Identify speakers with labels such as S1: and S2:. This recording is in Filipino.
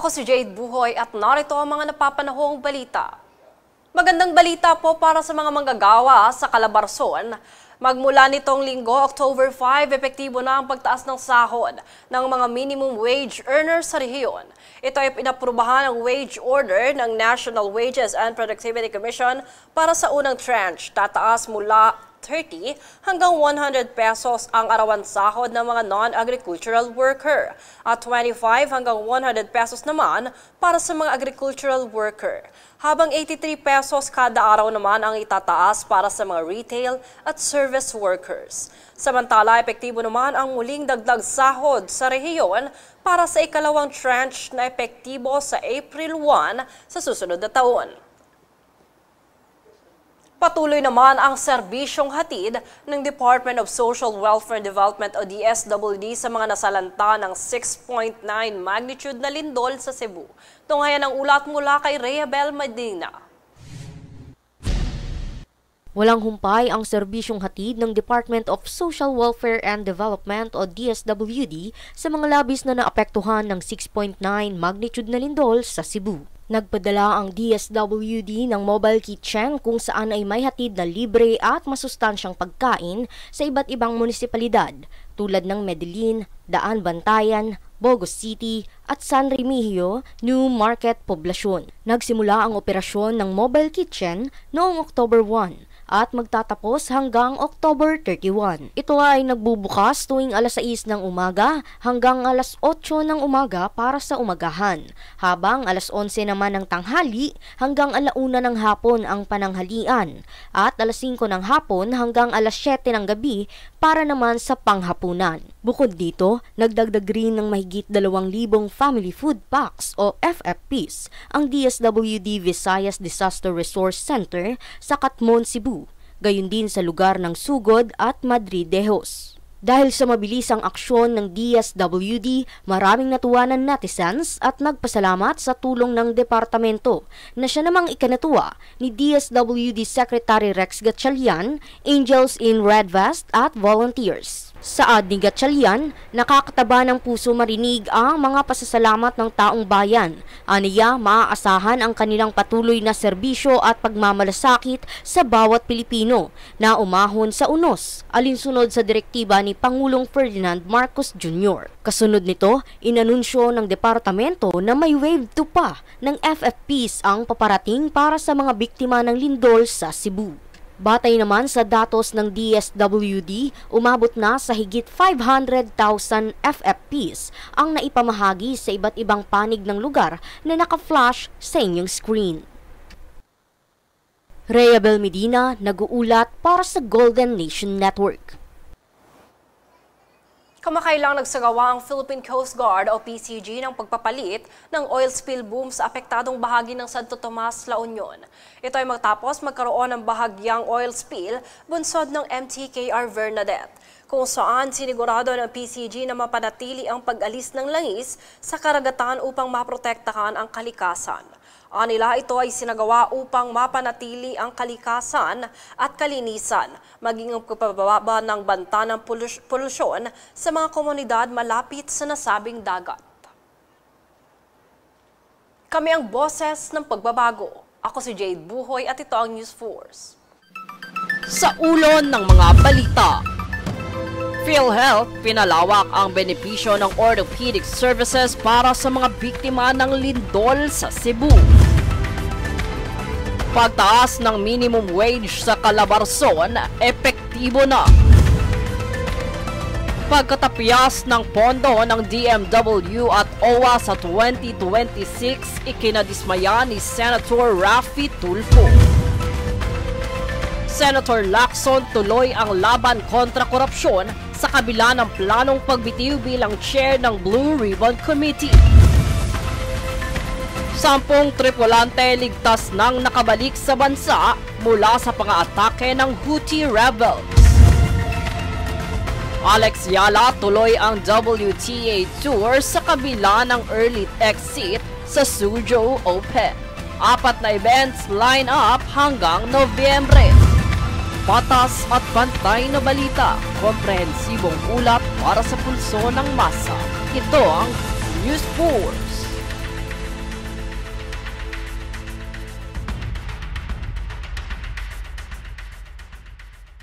S1: Ako si Jade Buhoy at narito ang mga napapanahong balita. Magandang balita po para sa mga manggagawa sa Calabarzon. Magmula nitong linggo, October 5, epektibo na ang pagtaas ng sahod ng mga minimum wage earners sa rehiyon. Ito ay pinaprubahan ng wage order ng National Wages and Productivity Commission para sa unang tranche. Tataas mula 30 hanggang 100 pesos ang arawan sahod ng mga non-agricultural worker at 25 hanggang 100 pesos naman para sa mga agricultural worker. Habang 83 pesos kada araw naman ang itataas para sa mga retail at service workers. Samantala, epektibo naman ang muling dagdag sahod sa rehiyon para sa ikalawang tranche na epektibo sa April 1 sa susunod na taon. Patuloy naman ang serbisyong hatid ng Department of Social Welfare and Development o DSWD sa mga nasalanta ng 6.9 magnitude na lindol sa Cebu. Tunghayan ang ulat mula kay Rayabel Medina.
S2: Walang humpay ang serbisyong hatid ng Department of Social Welfare and Development o DSWD sa mga labis na naapektuhan ng 6.9 magnitude na lindol sa Cebu. Nagpadala ang DSWD ng mobile kitchen kung saan ay may hatid na libre at masustansyang pagkain sa iba't ibang munisipalidad tulad ng Medellin, Daan Bantayan, Bogos City at San Remigio, New Market Poblacion. Nagsimula ang operasyon ng mobile kitchen noong October 1 at magtatapos hanggang October 31. Ito ay nagbubukas tuwing alas 6 ng umaga hanggang alas 8 ng umaga para sa umagahan, habang alas 11 naman ng tanghali hanggang alauna ng hapon ang pananghalian at alas 5 ng hapon hanggang alas 7 ng gabi para naman sa panghapunan. Bukod dito, nagdagdag rin ng mahigit 2,000 Family Food Packs o FFPs ang DSWD Visayas Disaster Resource Center sa Catmon, Cebu, gayon din sa lugar ng Sugod at Madridejos. Dahil sa mabilisang aksyon ng DSWD, maraming natuwa ng netizens at nagpasalamat sa tulong ng departamento na siya namang ikanatuwa ni DSWD Secretary Rex Gatchalian, Angels in Red Vest at volunteers. Saad ni Gatchalian, nakakataba ng puso marinig ang mga pasasalamat ng taong bayan. Aniya, maaasahan ang kanilang patuloy na serbisyo at pagmamalasakit sa bawat Pilipino na umahon sa unos, alinsunod sa direktiba ni Pangulong Ferdinand Marcos Jr. Kasunod nito, inanunsyo ng departamento na may wave 2 pa ng FFPs ang paparating para sa mga biktima ng lindol sa Cebu. Batay naman sa datos ng DSWD, umabot na sa higit 500,000 FFPs ang naipamahagi sa iba't ibang panig ng lugar na naka-flash sa inyong screen. Rayabel Medina, nag-uulat para sa Golden Nation Network.
S1: Kamakailang nagsagawa ang Philippine Coast Guard o PCG ng pagpapalit ng oil spill boom sa apektadong bahagi ng Santo Tomas, La Union. Ito ay magtapos magkaroon ng bahagyang oil spill bunsod ng MTKR Bernadette, kung saan sinigurado ng PCG na mapanatili ang pag-alis ng langis sa karagatan upang maprotektahan ang kalikasan. Anila, ito ay sinagawa upang mapanatili ang kalikasan at kalinisan, maging ang pagpapababa ng banta ng polusyon sa mga komunidad malapit sa nasabing dagat. Kami ang boses ng pagbabago. Ako si Jade Buhoy at ito ang News Force.
S3: Sa ulo ng mga balita, PhilHealth pinalawak ang benepisyo ng orthopedic services para sa mga biktima ng lindol sa Cebu. Pagtaas ng minimum wage sa Calabarzon, epektibo na. Pagkatapyas ng pondo ng DMW at OWA sa 2026, ikinadismaya ni Senator Raffy Tulfo. Senator Lacson tuloy ang laban kontra korupsyon sa kabila ng planong pagbitiw bilang chair ng Blue Ribbon Committee. 10 tripulante ligtas nang nakabalik sa bansa mula sa pang-aatake ng Houthi rebels. Alex Yala tuloy ang WTA Tour sa kabila ng early exit sa Suzhou Open. 4 na events line up hanggang Nobyembre. Patas at pantay na balita, komprehensibong ulat para sa pulso ng masa. Ito ang News Force.